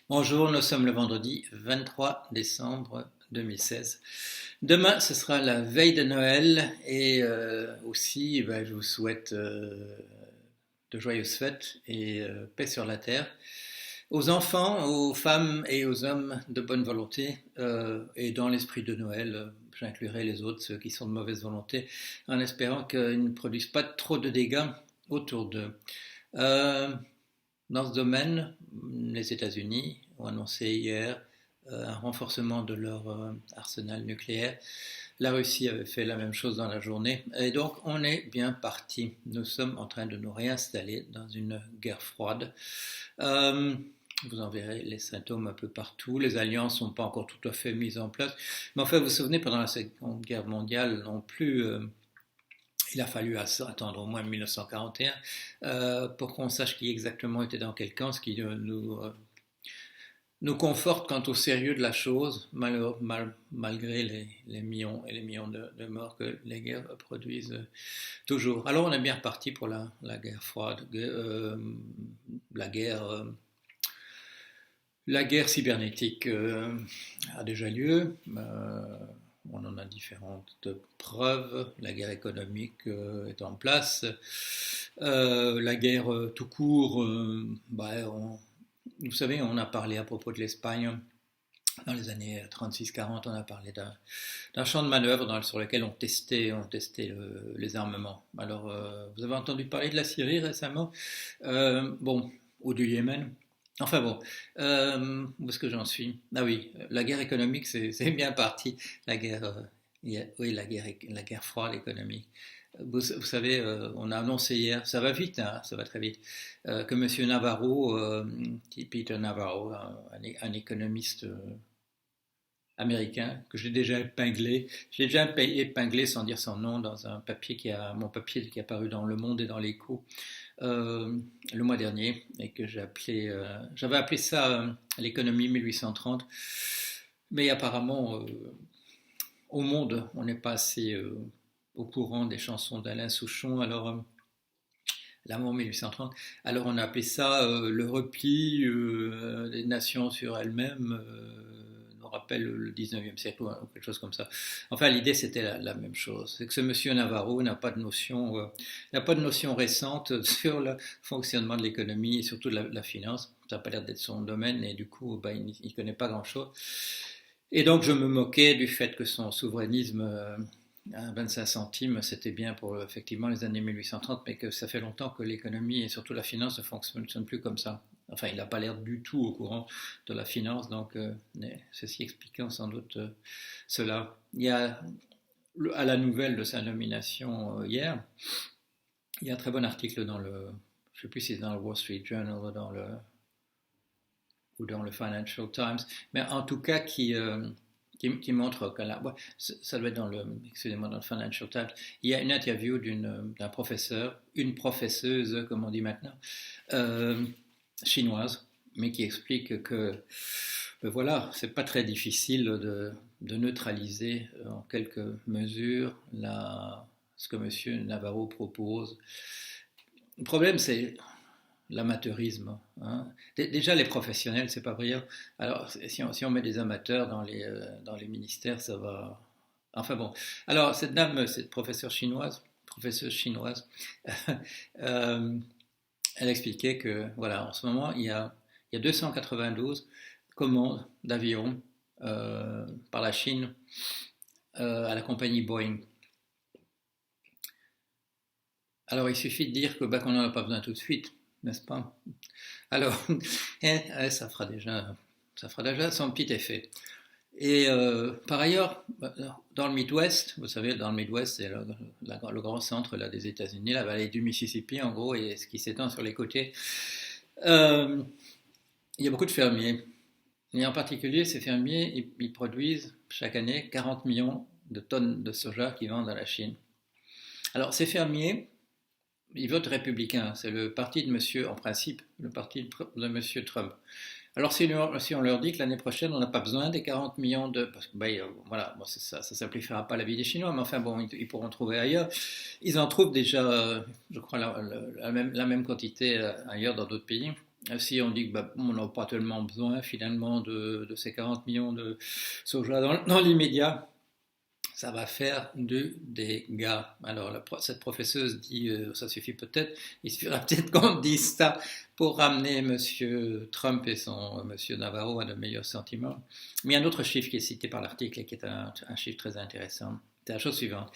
Bonjour, nous sommes le vendredi 23 décembre 2016. Demain, ce sera la veille de Noël et aussi, je vous souhaite de joyeuses fêtes et paix sur la terre. Aux enfants, aux femmes et aux hommes de bonne volonté et dans l'esprit de Noël, j'inclurai les autres, ceux qui sont de mauvaise volonté, en espérant qu'ils ne produisent pas trop de dégâts autour d'eux. Euh, Dans ce domaine, les États-Unis ont annoncé hier un renforcement de leur arsenal nucléaire. La Russie avait fait la même chose dans la journée. Et donc, on est bien parti. Nous sommes en train de nous réinstaller dans une guerre froide. Euh, vous en verrez les symptômes un peu partout. Les alliances ne sont pas encore tout à fait mises en place. Mais enfin, vous vous souvenez, pendant la Seconde Guerre mondiale non plus, il a fallu attendre au moins 1941 pour qu'on sache qui exactement était dans quel camp, ce qui nous conforte quant au sérieux de la chose, malgré les millions et les millions de morts que les guerres produisent toujours. Alors on est bien reparti pour la guerre froide, la guerre... La guerre cybernétique a déjà lieu. On en a différentes preuves. La guerre économique est en place. La guerre tout court, vous savez, on a parlé à propos de l'Espagne. Dans les années 36-40, on a parlé d'un champ de manœuvre sur lequel on testait les armements. Alors, vous avez entendu parler de la Syrie récemment, ou du Yémen. Enfin bon, où est-ce que j'en suis? Ah oui, la guerre économique, c'est bien parti. La guerre, oui, la guerre froide économique. Vous savez, on a annoncé hier, ça va vite, hein, ça va très vite, que M. Navarro, Peter Navarro, un économiste américain, que j'ai déjà épinglé. J'ai déjà épinglé sans dire son nom dans mon papier qui est apparu dans Le Monde et dans l'Écho le mois dernier et que j'avais appelé ça l'économie 1830. Mais apparemment, au monde, on n'est pas assez au courant des chansons d'Alain Souchon. Alors, l'amour 1830. Alors on a appelé ça le repli des nations sur elles-mêmes, nous rappelle le 19e siècle ou quelque chose comme ça. Enfin l'idée c'était la même chose. C'est que ce monsieur Navarro n'a pas de notion récente sur le fonctionnement de l'économie et surtout de la finance. Ça n'a pas l'air d'être son domaine et du coup il ne connaît pas grand-chose. Et donc je me moquais du fait que son souverainisme à 25 centimes, c'était bien pour effectivement les années 1830, mais que ça fait longtemps que l'économie et surtout la finance ne fonctionnent plus comme ça. Enfin, il n'a pas l'air du tout au courant de la finance, donc ceci expliquant sans doute cela. Il y a, à la nouvelle de sa nomination hier, il y a un très bon article je ne sais plus si c'est dans le Wall Street Journal ou dans le Financial Times, mais en tout cas qui montre que ça doit être excusez-moi, dans le Financial Times, il y a une interview d'un professeur, une professeuse, comme on dit maintenant, chinoise, mais qui explique que, voilà, c'est pas très difficile de neutraliser en quelques mesures ce que M. Navarro propose. Le problème, c'est l'amateurisme. Hein. Déjà, les professionnels, c'est pas brillant. Alors, si on met des amateurs dans les ministères, ça va. Enfin bon. Alors, cette professeure chinoise, elle expliquait que, voilà, en ce moment, il y a 292 commandes d'avions par la Chine à la compagnie Boeing. Alors, il suffit de dire qu'on n'en a pas besoin tout de suite, n'est-ce pas? Alors, ça fera déjà son petit effet. Et par ailleurs, dans le Midwest, vous savez, dans le Midwest, c'est le grand centre là, des États-Unis, la vallée du Mississippi, en gros, et ce qui s'étend sur les côtés. Euh, il y a beaucoup de fermiers. Et en particulier, ces fermiers, ils produisent chaque année 40 millions de tonnes de soja qu'ils vendent à la Chine. Alors, ces fermiers, ils votent républicain. C'est le parti de monsieur, en principe, le parti de monsieur Trump. Alors si on leur dit que l'année prochaine, on n'a pas besoin des 40 millions parce que voilà, bon, ça ne simplifiera pas la vie des Chinois, mais enfin bon, ils pourront trouver ailleurs. Ils en trouvent déjà, je crois, la même quantité ailleurs dans d'autres pays. Si on dit que bah, on n'a pas tellement besoin finalement de ces 40 millions de soja dans l'immédiat, ça va faire du dégât. Alors cette professeuse dit ça suffit peut-être, il suffira peut-être qu'on dise ça pour ramener Monsieur Trump et son Monsieur Navarro à de meilleurs sentiments. Mais il y a un autre chiffre qui est cité par l'article et qui est un chiffre très intéressant. C'est la chose suivante.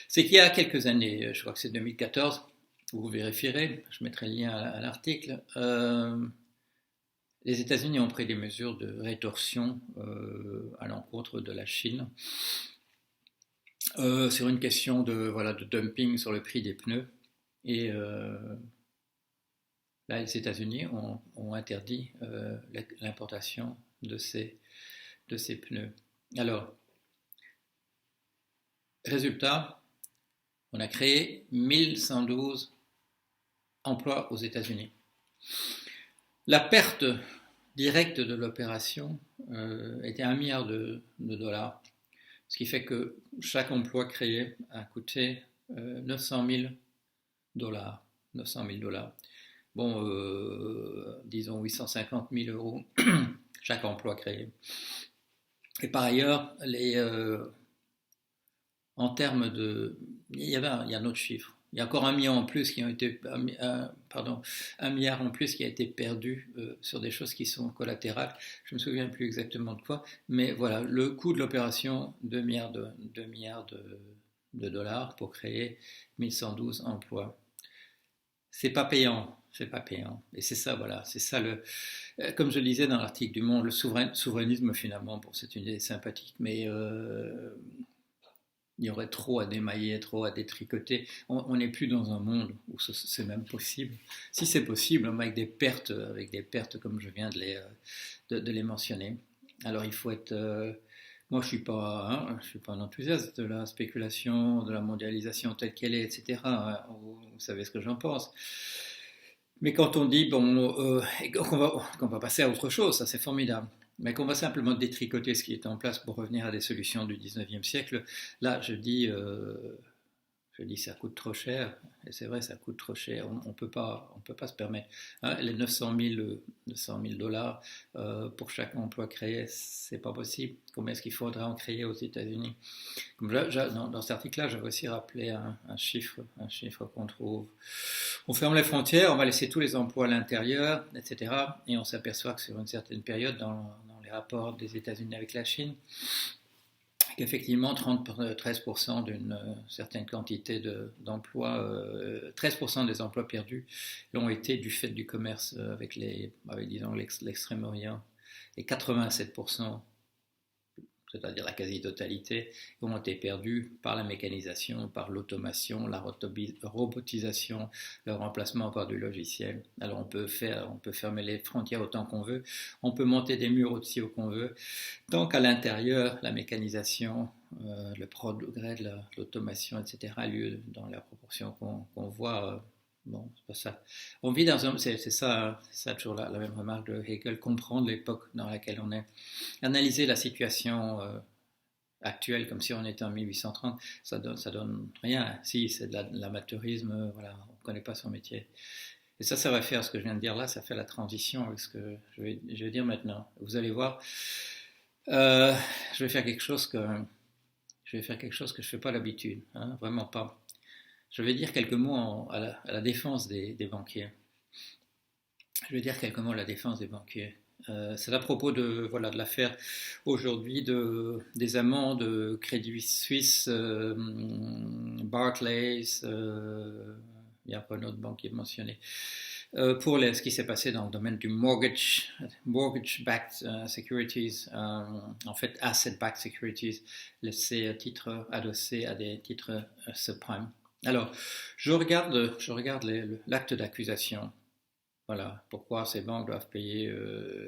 C'est qu'il y a quelques années, je crois que c'est 2014, vous vérifierez, je mettrai le lien à l'article, les États-Unis ont pris des mesures de rétorsion à l'encontre de la Chine sur une question de dumping sur le prix des pneus. Et là, les États-Unis ont interdit l'importation de ces pneus. Alors, résultat, on a créé 1112 emplois aux États-Unis. La perte directe de l'opération était 1 milliard de dollars, ce qui fait que chaque emploi créé a coûté 900 000 dollars. 900 000 dollars. Bon, disons 850 000 euros chaque emploi créé. Et par ailleurs, en termes de... il y a un autre chiffre. Il y a encore 1 milliard en plus qui ont été, 1 milliard en plus qui a été perdu sur des choses qui sont collatérales. Je ne me souviens plus exactement de quoi, mais voilà, le coût de l'opération, 2 milliards de dollars pour créer 1112 emplois. C'est pas payant, c'est pas payant. Et c'est ça, voilà, c'est ça comme je le disais dans l'article du Monde, le souverainisme finalement, bon, c'est une idée sympathique, mais il y aurait trop à démailler, trop à détricoter. On n'est plus dans un monde où c'est même possible. Si c'est possible, avec des pertes comme je viens de les mentionner. Alors il faut être... moi je suis pas un enthousiaste de la spéculation, de la mondialisation telle qu'elle est, etc. Vous savez ce que j'en pense. Mais quand on dit qu'on va passer à autre chose, ça c'est formidable. Mais qu'on va simplement détricoter ce qui est en place pour revenir à des solutions du 19e siècle, là je dis ça coûte trop cher, et c'est vrai, ça coûte trop cher, on ne peut pas se permettre. Hein, les 900 000 dollars pour chaque emploi créé, c'est pas possible. Combien est-ce qu'il faudrait en créer aux États-Unis? Dans cet article-là, j'avais aussi rappelé un chiffre qu'on trouve. On ferme les frontières, on va laisser tous les emplois à l'intérieur, etc. Et on s'aperçoit que sur une certaine période, dans les rapports des États-Unis avec la Chine, qu'effectivement 13% d'une certaine quantité d'emplois, 13% des emplois perdus l'ont été du fait du commerce avec disons, l'Extrême-Orient, et 87%, c'est-à-dire la quasi-totalité, ont été perdus par la mécanisation, par l'automation, la robotisation, le remplacement par du logiciel. Alors on peut fermer les frontières autant qu'on veut, on peut monter des murs aussi haut qu'on veut, tant qu'à l'intérieur, la mécanisation, le progrès de l'automation, etc., a lieu dans la proportion qu'on voit. Bon, c'est pas ça. On vit dans un... C'est ça toujours la même remarque de Hegel, comprendre l'époque dans laquelle on est. Analyser la situation actuelle comme si on était en 1830, ça donne rien. Si, c'est de l'amateurisme, voilà, on ne connaît pas son métier. Et ça va faire, ce que je viens de dire là, ça fait la transition avec ce que je vais dire maintenant. Vous allez voir, je vais faire quelque chose que je ne fais pas d'habitude, hein, vraiment pas. Je vais dire quelques mots à la défense des banquiers. Je vais dire quelques mots à la défense des banquiers. C'est à propos de l'affaire aujourd'hui des amendes Crédit Suisse, Barclays, il y a pas un autre banquier mentionné, pour ce qui s'est passé dans le domaine du mortgage-backed securities, en fait asset-backed securities, ces titres adossés à des titres subprimes. Alors, je regarde l'acte d'accusation. Voilà, pourquoi ces banques doivent payer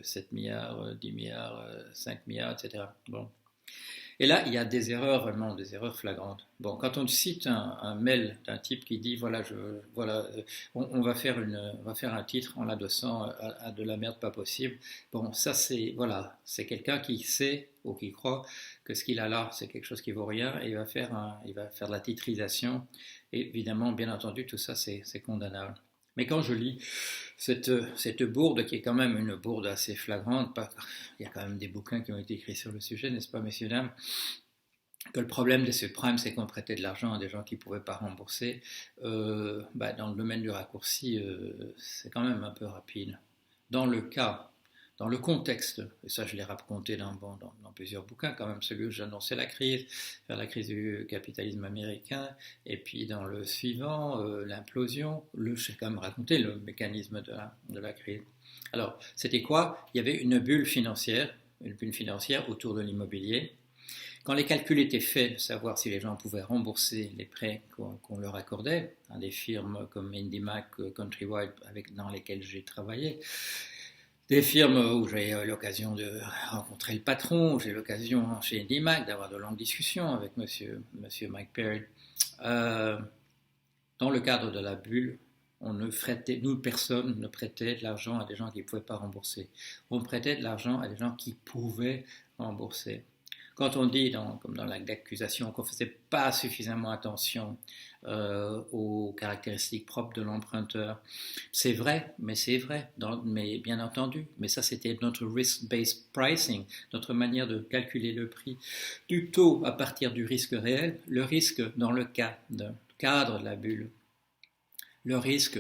7 milliards, 10 milliards, 5 milliards, etc. Bon. Et là, il y a des erreurs, vraiment des erreurs flagrantes. Bon, quand on cite un mail d'un type qui dit on va faire un titre en l'adossant à de la merde pas possible. Bon, ça c'est quelqu'un qui sait ou qui croit que ce qu'il a là, c'est quelque chose qui vaut rien, et il va faire de la titrisation. Et évidemment, bien entendu, tout ça c'est condamnable. Mais quand je lis cette bourde, qui est quand même une bourde assez flagrante, il y a quand même des bouquins qui ont été écrits sur le sujet, n'est-ce pas, messieurs, dames, que le problème des subprimes, c'est qu'on prêtait de l'argent à des gens qui ne pouvaient pas rembourser. Dans le domaine du raccourci, c'est quand même un peu rapide. Dans le cas, dans le contexte, et ça je l'ai raconté dans plusieurs bouquins, quand même, celui où j'annonçais la crise du capitalisme américain, et puis dans le suivant, l'implosion, j'ai quand même raconté le mécanisme de la crise. Alors, c'était quoi? Il y avait une bulle financière autour de l'immobilier. Quand les calculs étaient faits de savoir si les gens pouvaient rembourser les prêts qu'on leur accordait, à des firmes comme IndyMac, Countrywide, dans lesquelles j'ai travaillé, des firmes où j'ai eu l'occasion de rencontrer le patron, où j'ai eu l'occasion chez IndyMac d'avoir de longues discussions avec monsieur Mike Perry. Dans le cadre de la bulle, personne ne prêtait de l'argent à des gens qui ne pouvaient pas rembourser. On prêtait de l'argent à des gens qui pouvaient rembourser. Quand on dit, comme dans l'acte d'accusation, qu'on ne faisait pas suffisamment attention aux caractéristiques propres de l'emprunteur, c'est vrai, mais bien entendu. Mais ça, c'était notre risk-based pricing, notre manière de calculer le prix du taux à partir du risque réel. Le risque, dans le cadre de la bulle, le risque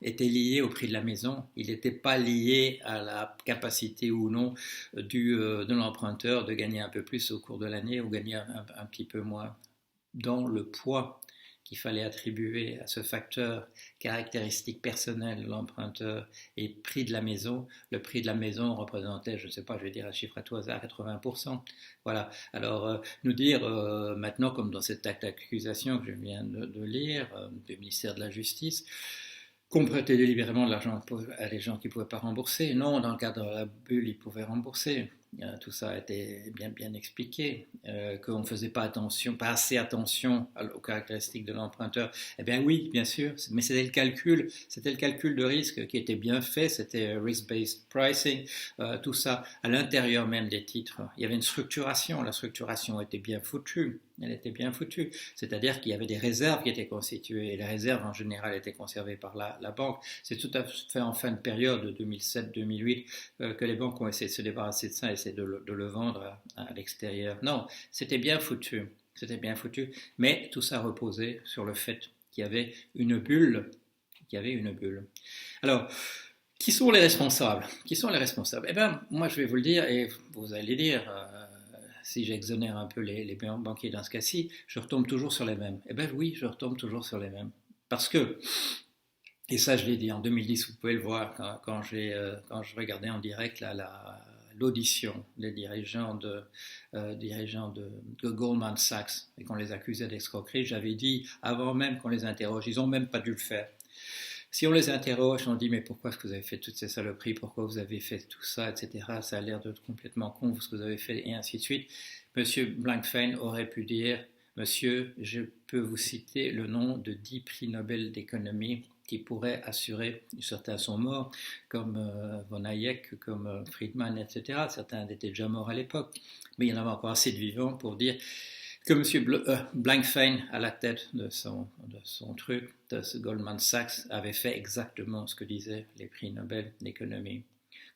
était lié au prix de la maison, il n'était pas lié à la capacité ou non de l'emprunteur de gagner un peu plus au cours de l'année ou gagner un petit peu moins. Dans le poids qu'il fallait attribuer à ce facteur caractéristique personnelle de l'emprunteur et prix de la maison, le prix de la maison représentait, je ne sais pas, je vais dire un chiffre à tout hasard, 80%. Voilà. Alors, nous dire maintenant, comme dans cet acte d'accusation que je viens de lire du ministère de la Justice, qu'on prêtait délibérément de l'argent à des gens qui ne pouvaient pas rembourser. Non, dans le cadre de la bulle, ils pouvaient rembourser. Tout ça a été bien expliqué, qu'on ne faisait pas assez attention aux caractéristiques de l'emprunteur. Eh bien oui, bien sûr, mais c'était le calcul de risque qui était bien fait, c'était risk-based pricing, tout ça à l'intérieur même des titres. Il y avait une structuration, la structuration était bien foutue. Elle était bien foutue, c'est-à-dire qu'il y avait des réserves qui étaient constituées, et les réserves en général étaient conservées par la banque. C'est tout à fait en fin de période de 2007-2008 que les banques ont essayé de se débarrasser de ça, essayer de le vendre à l'extérieur. Non, c'était bien foutu, mais tout ça reposait sur le fait qu'il y avait une bulle. Alors, qui sont les responsables? Eh bien, moi je vais vous le dire, et vous allez dire... si j'exonère un peu les banquiers dans ce cas-ci, je retombe toujours sur les mêmes. Eh bien oui, je retombe toujours sur les mêmes. Parce que, et ça je l'ai dit en 2010, vous pouvez le voir quand je regardais en direct l'audition des dirigeants de Goldman Sachs et qu'on les accusait d'escroquerie, j'avais dit avant même qu'on les interroge, ils n'ont même pas dû le faire. Si on les interroge, on dit mais pourquoi est-ce que vous avez fait toutes ces saloperies, pourquoi vous avez fait tout ça, etc. Ça a l'air d'être complètement con ce que vous avez fait et ainsi de suite. Monsieur Blankfein aurait pu dire monsieur, je peux vous citer le nom de 10 prix Nobel d'économie qui pourraient assurer, certains sont morts, comme von Hayek, comme Friedman, etc. Certains étaient déjà morts à l'époque, mais il y en avait encore assez de vivants pour dire que M. Blankfein, à la tête de son truc, de ce Goldman Sachs, avait fait exactement ce que disaient les prix Nobel d'économie.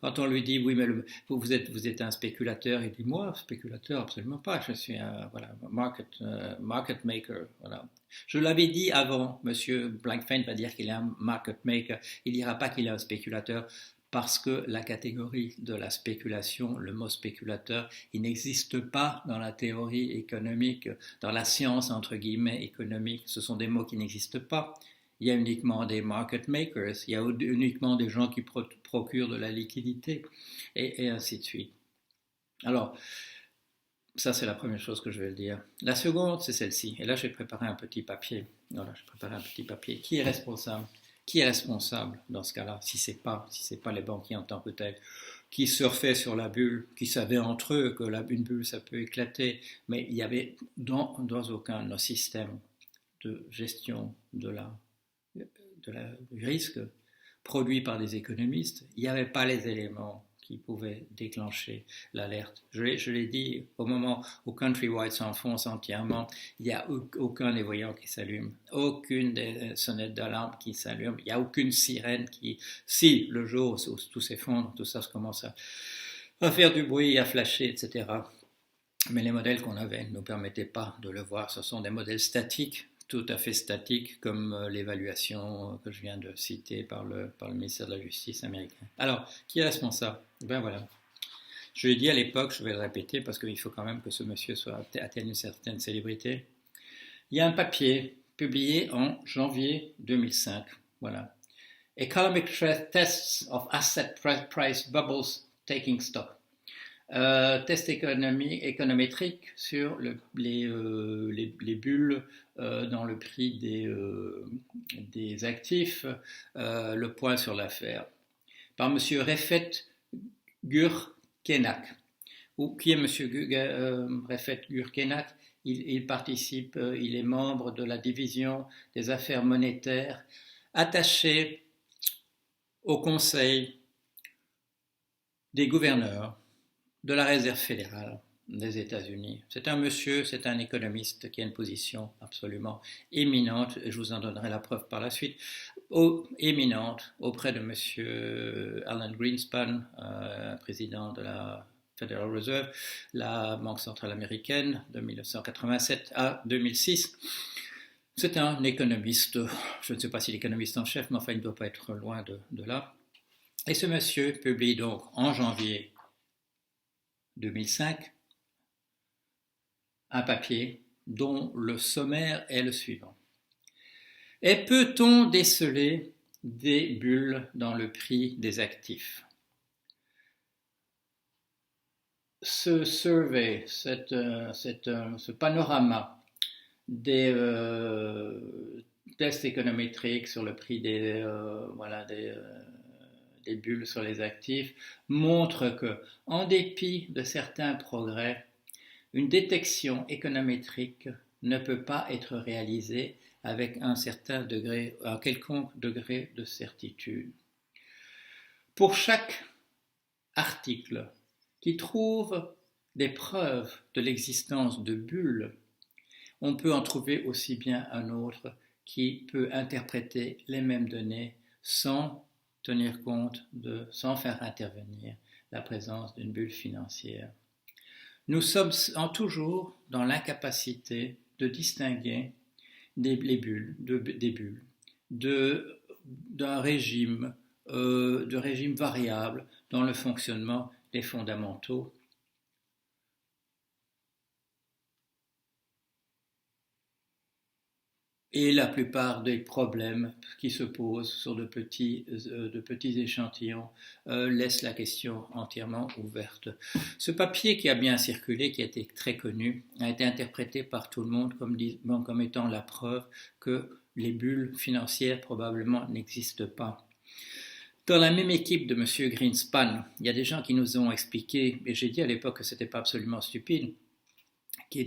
Quand on lui dit, oui, mais vous êtes un spéculateur, il dit, moi, spéculateur, absolument pas, je suis un market maker. Voilà. Je l'avais dit avant, M. Blankfein va dire qu'il est un market maker, il ne dira pas qu'il est un spéculateur, parce que la catégorie de la spéculation, le mot spéculateur, il n'existe pas dans la théorie économique, dans la science entre guillemets économique, ce sont des mots qui n'existent pas. Il y a uniquement des market makers, il y a uniquement des gens qui procurent de la liquidité, et ainsi de suite. Alors, ça c'est la première chose que je vais le dire. La seconde, c'est celle-ci, et là j'ai préparé un petit papier. Voilà, j'ai préparé un petit papier. Qui est responsable ? Qui est responsable dans ce cas-là, si c'est pas les banquiers en tant que tels, qui surfaient sur la bulle, qui savaient entre eux que une bulle ça peut éclater, mais il y avait dans aucun de nos systèmes de gestion du risque produit par des économistes, il n'y avait pas les éléments qui pouvait déclencher l'alerte. Je l'ai dit, au moment où Countrywide s'enfonce entièrement, il n'y a aucun des voyants qui s'allume, aucune des sonnettes d'alarme qui s'allume, il n'y a aucune sirène qui... Si, le jour où tout s'effondre, tout ça se commence à faire du bruit, à flasher, etc. Mais les modèles qu'on avait ne nous permettaient pas de le voir. Ce sont des modèles statiques, tout à fait statiques, comme l'évaluation que je viens de citer par le ministère de la Justice américain. Alors, qui est responsable? Ben voilà. Je l'ai dit à l'époque, je vais le répéter parce qu'il faut quand même que ce monsieur atteigne une certaine célébrité. Il y a un papier publié en janvier 2005. Voilà. Economic Tests of Asset Price Bubbles Taking Stock. Test économétrique sur les bulles dans le prix des actifs, le point sur l'affaire, par M. Refet Gürkenak. Qui est M. Refet Gürkenak? Il participe, il est membre de la division des affaires monétaires, attaché au Conseil des gouverneurs de la Réserve fédérale des États-Unis. C'est un monsieur, c'est un économiste qui a une position absolument éminente, et je vous en donnerai la preuve par la suite, éminente auprès de monsieur Alan Greenspan, président de la Federal Reserve, la Banque centrale américaine de 1987 à 2006. C'est un économiste, je ne sais pas si l'économiste en chef, mais enfin il ne doit pas être loin de là. Et ce monsieur publie donc en janvier 2005 un papier dont le sommaire est le suivant. Et peut-on déceler des bulles dans le prix des actifs? Ce survey, ce panorama des tests économétriques sur le prix des bulles sur les actifs montre que, en dépit de certains progrès, une détection économétrique ne peut pas être réalisée avec un quelconque degré de certitude. Pour chaque article qui trouve des preuves de l'existence de bulles, on peut en trouver aussi bien un autre qui peut interpréter les mêmes données sans tenir compte sans faire intervenir la présence d'une bulle financière. Nous sommes toujours dans l'incapacité de distinguer des bulles, d'un régime, de régimes variables dans le fonctionnement des fondamentaux. Et la plupart des problèmes qui se posent sur de petits échantillons laissent la question entièrement ouverte. Ce papier qui a bien circulé, qui a été très connu, a été interprété par tout le monde comme étant la preuve que les bulles financières probablement n'existent pas. Dans la même équipe de M. Greenspan, il y a des gens qui nous ont expliqué, et j'ai dit à l'époque que ce n'était pas absolument stupide, qui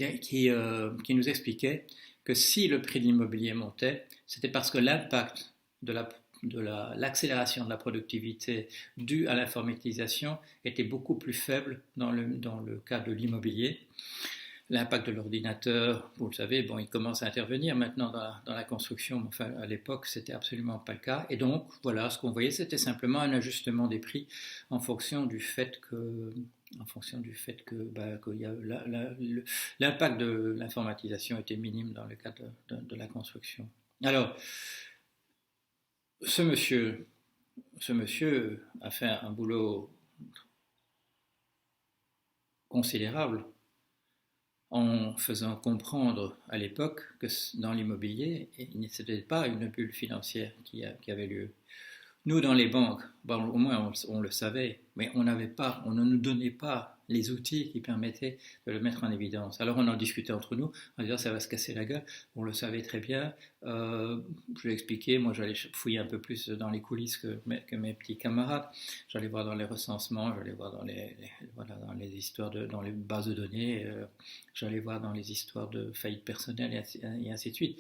nous expliquaient que si le prix de l'immobilier montait, c'était parce que l'impact de l'accélération de la productivité due à l'informatisation était beaucoup plus faible dans le cas de l'immobilier. L'impact de l'ordinateur, vous le savez, il commence à intervenir maintenant dans la construction, mais enfin, à l'époque, c'était absolument pas le cas. Et donc, voilà, ce qu'on voyait, c'était simplement un ajustement des prix en fonction du fait que l'impact de l'informatisation était minime dans le cas de la construction. Alors, ce monsieur a fait un boulot considérable en faisant comprendre à l'époque que dans l'immobilier, il n'était pas une bulle financière qui avait lieu. Nous, dans les banques, au moins on le savait, mais on ne nous donnait pas les outils qui permettaient de le mettre en évidence. Alors on en discutait entre nous, en disant ça va se casser la gueule, on le savait très bien. Je l'ai expliqué, moi j'allais fouiller un peu plus dans les coulisses que mes petits camarades, j'allais voir dans les recensements, j'allais voir dans les histoires dans les bases de données, j'allais voir dans les histoires de faillite personnelle et ainsi de suite,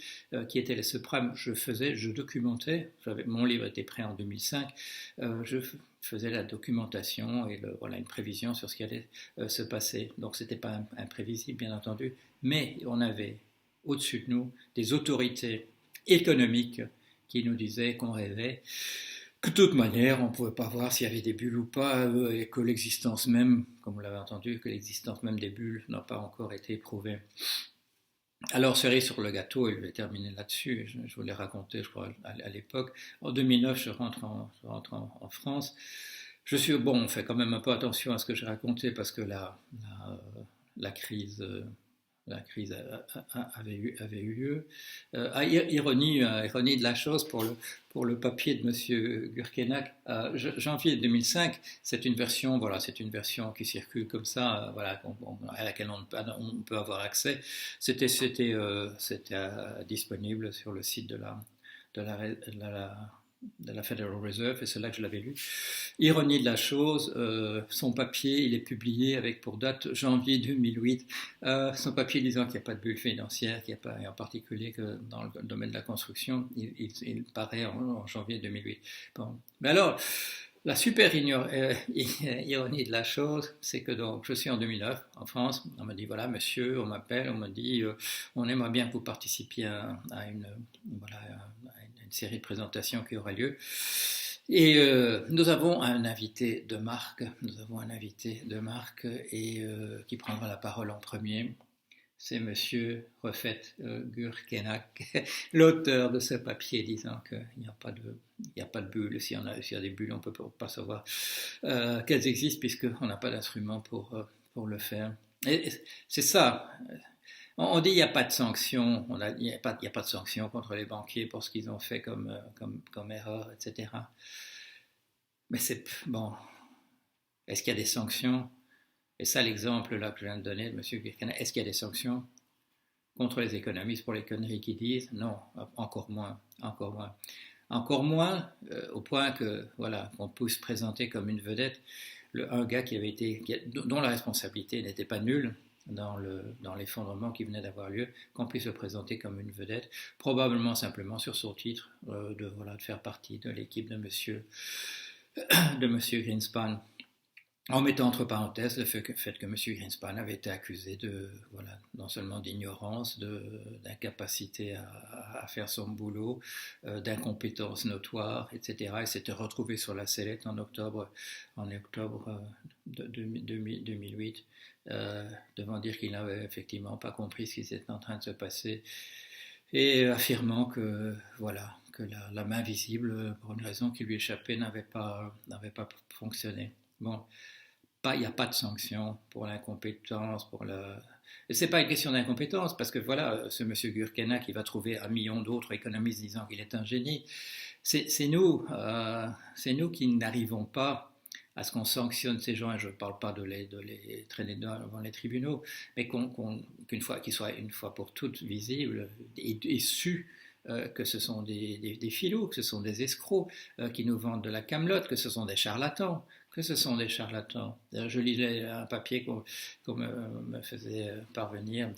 qui étaient les subprimes. Je documentais, mon livre était prêt en 2005, je faisait la documentation et voilà, une prévision sur ce qui allait se passer. Donc c'était pas imprévisible, bien entendu, mais on avait au-dessus de nous des autorités économiques qui nous disaient qu'on rêvait, que de toute manière, on ne pouvait pas voir s'il y avait des bulles ou pas, et que l'existence même, comme vous l'avez entendu, que l'existence même des bulles n'a pas encore été éprouvée. Alors, cerise sur le gâteau, et je vais terminer là-dessus, je vous l'ai raconté, je crois, à l'époque. En 2009, je rentre en France. Bon, on fait quand même un peu attention à ce que j'ai raconté parce que la crise avait eu lieu. Ironie de la chose pour le papier de M. Gurkenak, janvier 2005, c'est une version, voilà, c'est une version qui circule comme ça, voilà, à laquelle on peut avoir accès. C'était disponible sur le site de la Federal Reserve, et c'est là que je l'avais lu. Ironie de la chose, son papier, il est publié avec pour date janvier 2008, son papier disant qu'il n'y a pas de bulle financière, qu'il n'y a pas, et en particulier que dans le domaine de la construction, il paraît en janvier 2008. Bon. Mais alors, la super ironie de la chose, c'est que donc je suis en 2009 en France, on m'a dit voilà monsieur, on m'appelle, on m'a dit on aimerait bien que vous participiez à une série de présentations qui aura lieu. Et nous avons un invité de marque, et qui prendra la parole en premier. C'est Monsieur Refet Gurkenak, l'auteur de ce papier disant qu'il n'y a pas de bulles. S'il y a des bulles, on ne peut pas savoir qu'elles existent puisqu'on n'a pas d'instrument pour le faire. Et c'est ça. On dit qu'il n'y a pas de sanctions, il n'y a pas de sanctions contre les banquiers pour ce qu'ils ont fait comme erreur, etc. Mais c'est bon. Est-ce qu'il y a des sanctions? Et ça, l'exemple là que je viens de donner de M. Gurkenak, est-ce qu'il y a des sanctions contre les économistes pour les conneries qu'ils disent? Non, encore moins. Encore moins, au point que voilà, qu'on puisse présenter comme une vedette un gars dont la responsabilité n'était pas nulle dans l'effondrement qui venait d'avoir lieu, qu'on puisse le présenter comme une vedette, probablement simplement sur son titre de faire partie de l'équipe de monsieur Greenspan, en mettant entre parenthèses le fait que M. Greenspan avait été accusé non seulement d'ignorance, d'incapacité à faire son boulot, d'incompétence notoire, etc. Il s'était retrouvé sur la sellette en octobre 2008, devant dire qu'il n'avait effectivement pas compris ce qui était en train de se passer, et affirmant que la main visible, pour une raison qui lui échappait, n'avait pas fonctionné. Bon. Il n'y a pas de sanction pour l'incompétence, Et c'est pas une question d'incompétence, parce que voilà, ce monsieur Gurkenak, il va trouver 1 million d'autres économistes disant qu'il est un génie. C'est nous qui n'arrivons pas à ce qu'on sanctionne ces gens, et je ne parle pas de les traîner devant les tribunaux, mais qu'ils soient une fois pour toutes visibles et su que ce sont des filous, que ce sont des escrocs qui nous vendent de la camelote, que ce sont des charlatans. Je lisais un papier qu'on me faisait parvenir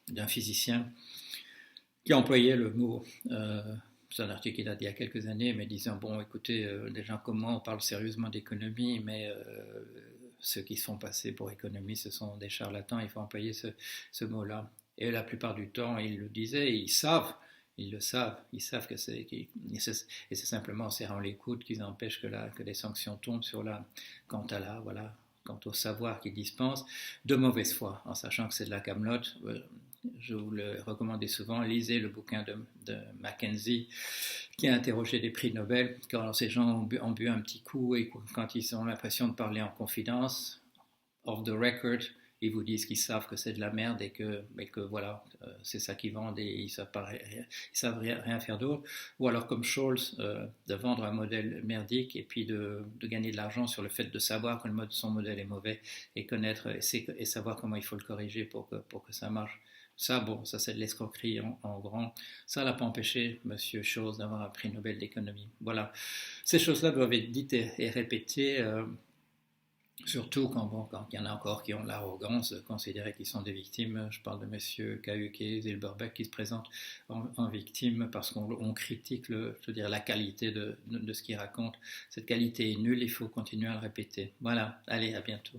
d'un physicien qui employait le mot, c'est un article qui date d'il y a quelques années, mais disant, bon, écoutez, des gens comme moi, on parle sérieusement d'économie, mais ceux qui se font passer pour économistes, ce sont des charlatans, il faut employer ce mot-là. Et la plupart du temps, ils le disaient, ils le savent, ils savent et c'est simplement en serrant les coudes qu'ils empêchent que les sanctions tombent quant au savoir qu'ils dispensent de mauvaise foi, en sachant que c'est de la camelote. Je vous le recommande souvent, lisez le bouquin de Mackenzie qui a interrogé des prix Nobel, quand ces gens ont bu un petit coup et quand ils ont l'impression de parler en confidence, off the record, ils vous disent qu'ils savent que c'est de la merde et que voilà, c'est ça qu'ils vendent et ils savent rien faire d'autre. Ou alors comme Scholz, de vendre un modèle merdique et puis de gagner de l'argent sur le fait de savoir que son modèle est mauvais et connaître et savoir comment il faut le corriger pour que ça marche. Ça, c'est de l'escroquerie en grand. Ça n'a pas empêché M. Scholz d'avoir un prix Nobel d'économie. Voilà. Ces choses-là doivent être dites et répétées. Surtout quand il y en a encore qui ont l'arrogance de considérer qu'ils sont des victimes. Je parle de messieurs Cahuk et Zilberbeck qui se présentent en victimes parce qu'on critique je veux dire, la qualité de ce qu'ils racontent. Cette qualité est nulle, il faut continuer à le répéter. Voilà, allez, à bientôt.